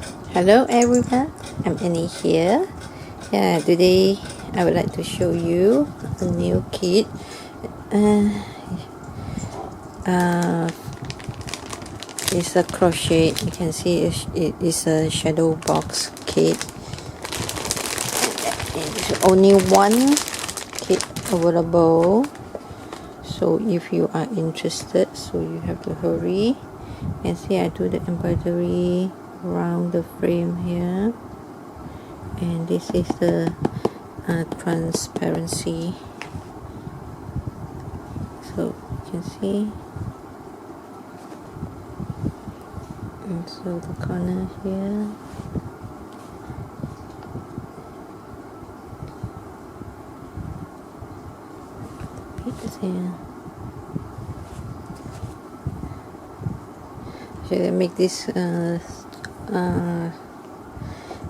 Hello everyone, I'm Annie here. Yeah, today I would like to show you a new kit. It's a crochet. You can see it is a shadow box kit. It's only one kit available. So if you are interested, so you have to hurry. And see, I do the embroidery around the frame here. And this is the transparency, so you can see, and so the corner here, piece here. Should I make this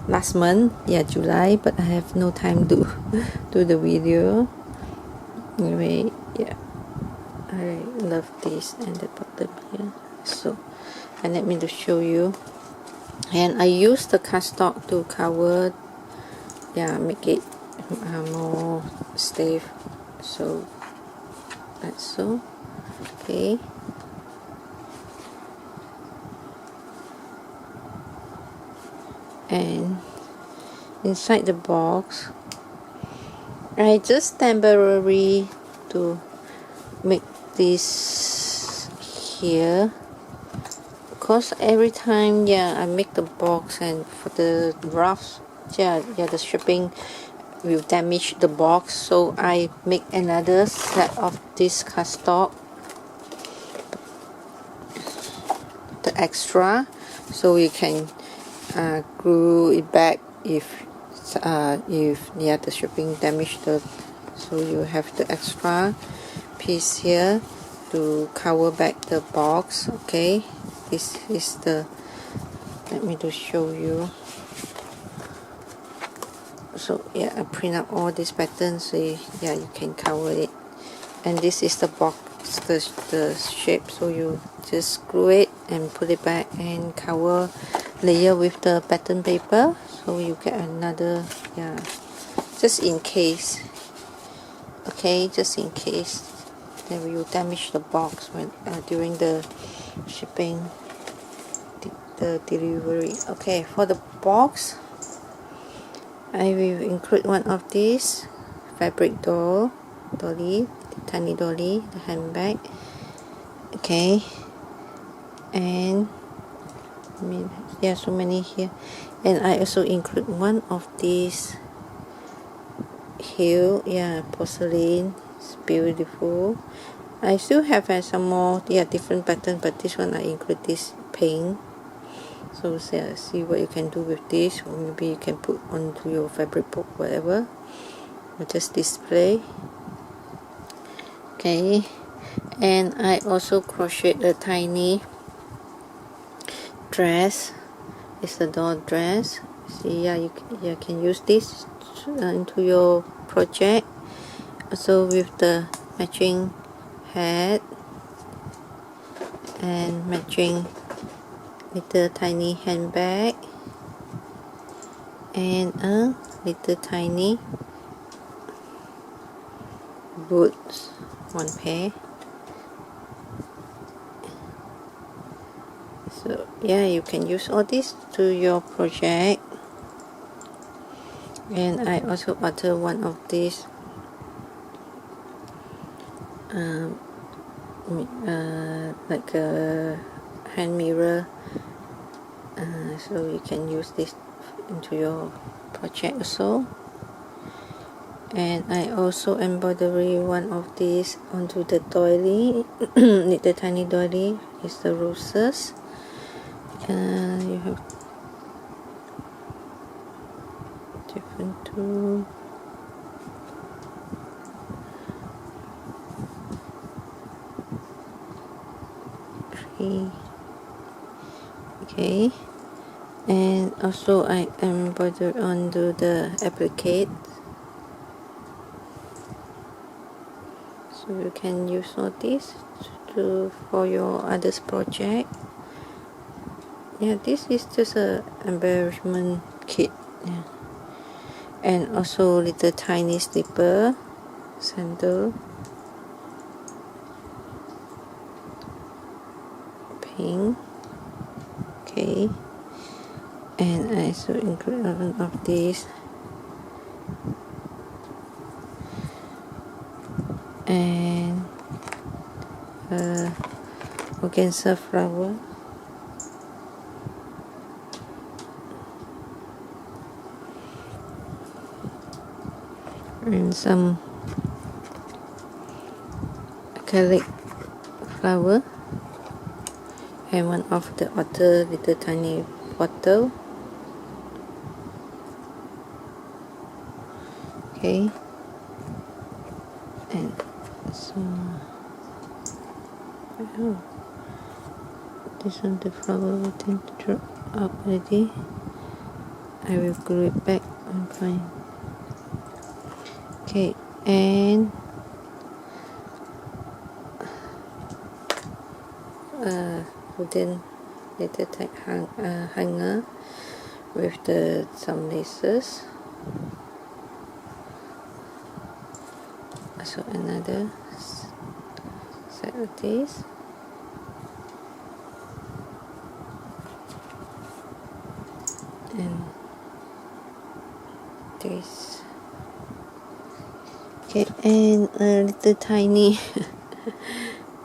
last month, yeah, July, but I have no time to do the video. Anyway, yeah, I love this and the bottom here, so and let me to show you. And I use the cardstock to cover, yeah, make it more stiff, so that's so okay. And inside the box, I just temporarily to make this here, because every time, yeah, I make the box and for the drafts, yeah, the shipping will damage the box, so I make another set of this cardstock, the extra, so you can glue it back if yeah, the shipping damaged the, so you have the extra piece here to cover back the box. Okay, this is the, let me to show you. So yeah, I print out all these patterns, so yeah, you can cover it. And this is the box, the shape, so you just glue it and put it back and cover, layer with the pattern paper, so you get another, yeah, just in case. Okay, just in case they will damage the box when during the shipping, the delivery. Okay, for the box, I will include one of these fabric dolly, the tiny dolly, the handbag. Okay, and I mean, there are so many here. And I also include one of these heel, yeah, porcelain. It's beautiful. I still have some more, yeah, different pattern, but this one I include this pink. So see what you can do with this, or maybe you can put onto your fabric book, whatever, or just display. Okay, and I also crochet a tiny dress. It's the doll dress. See, yeah, you can use this into your project. Also with the matching hat and matching little tiny handbag and a little tiny boots, one pair. So yeah, you can use all this to your project. And I also ordered one of these like a hand mirror, so you can use this into your project also. And I also embroidery one of these onto the doily, the tiny doily is the roses. You have different two. Okay, and also I embroider onto the applique, so you can use all this for your others project. yeah, this is just a embellishment kit. Yeah. And also little tiny slipper, sandal, pink. Okay, and I also include one of these, and organza flower, and some acrylic flower, and one of the other little tiny bottle. Okay, and so oh, this one the flower will tend to drop out already. I will glue it back on fine. Okay, and wooden little type hanger with some laces. So another set of these. And this. Okay, and a little tiny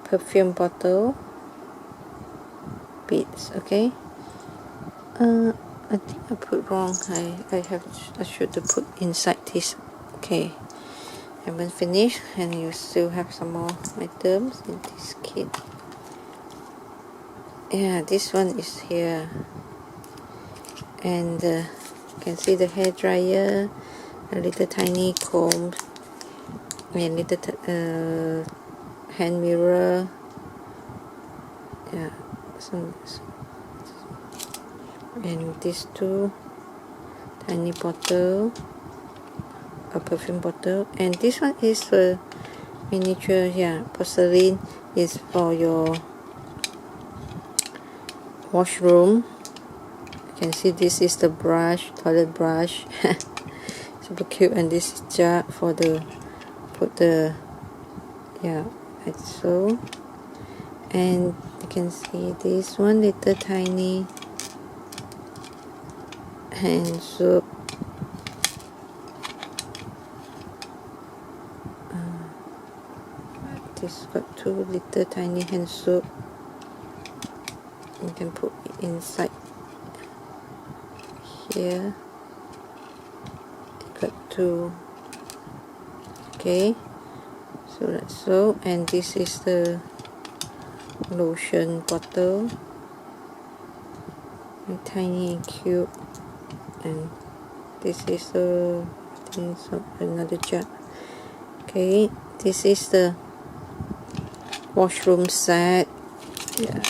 perfume bottle. Beads. Okay. I think I put wrong. I should have put inside this. Okay. Haven't finished, and you still have some more items in this kit. Yeah, this one is here, and you can see the hair dryer, a little tiny comb, and little hand mirror. Yeah, and these two tiny bottle, a perfume bottle, and this one is a miniature. Yeah, porcelain is for your washroom. You can see this is the brush, toilet brush. Super cute. And this is jar for the put the, yeah, like so. And you can see this one little tiny hand soap. This got two little tiny hand soap. You can put it inside here. Got two. Okay, so that's so. And this is the lotion bottle, tiny and cute. And this is the another jar. Okay, this is the washroom set. Yeah.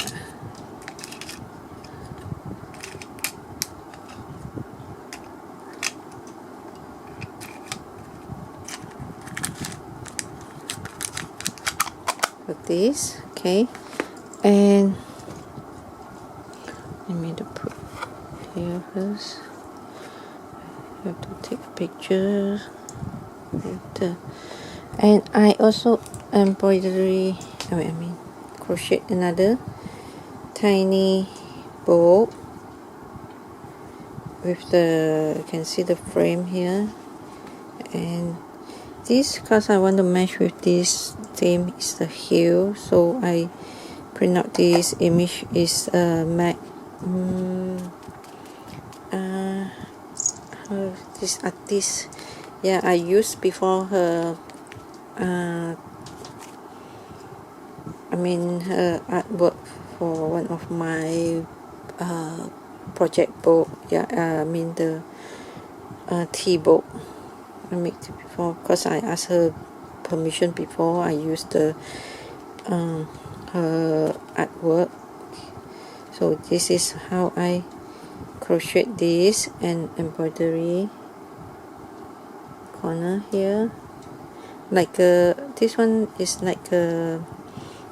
Like this. Okay, and I need to put here first. I have to take pictures later. And I also crochet another tiny bow with the, you can see the frame here. And this, because I want to match with this theme, is the heel, so I print out this image. Is this artist, yeah, I used before her her artwork for one of my project book. Yeah, the tea book I made it before, because I asked her permission before I used the her artwork. So this is how I crochet this, and embroidery corner here, like this one is like a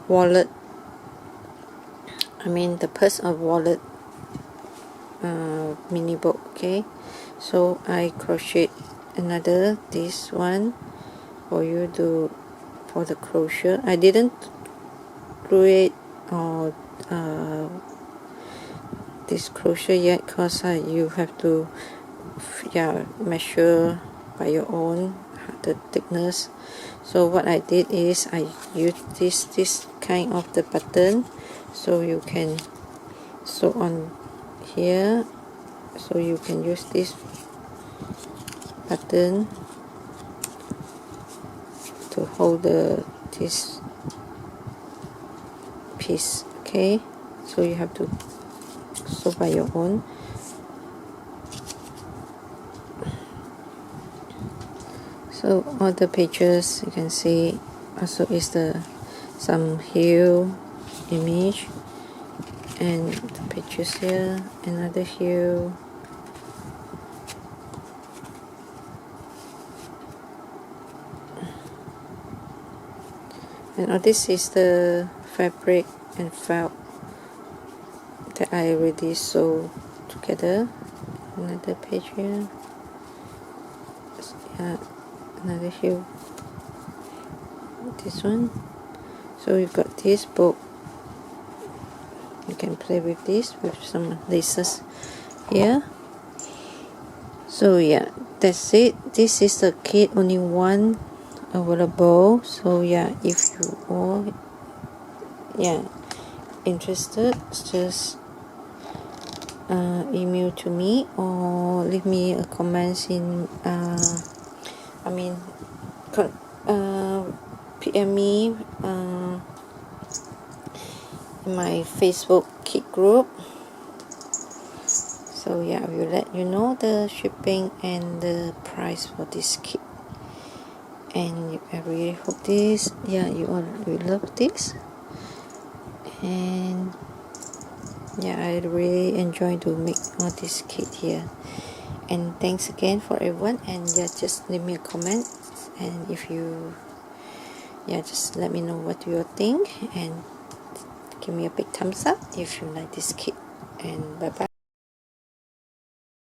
wallet, the purse of wallet mini book. Okay, so I crochet another this one for you to for the crochet. I didn't create or this crochet yet because you have to measure by your own the thickness. So what I did is I used this kind of the button, so you can sew on here, so you can use this button to hold this piece. Okay, so you have to sew by your own. So all the pages you can see also is some hue image, and the pictures here, another hue, and all this is the fabric and felt that I already sewed together. Another page here, another hue, this one. So you've got this book, you can play with this with some laces here. So yeah, that's it. This is the kit, only one available. So yeah, if you are interested, just email to me or leave me a comments in PM me in my Facebook kit group. So yeah, I will let you know the shipping and the price for this kit. And I really hope this, you all will love this. And yeah, I really enjoy to make all this kit here. And thanks again for everyone. And just leave me a comment. And if you, just let me know what you think. And give me a big thumbs up if you like this kit. And bye bye.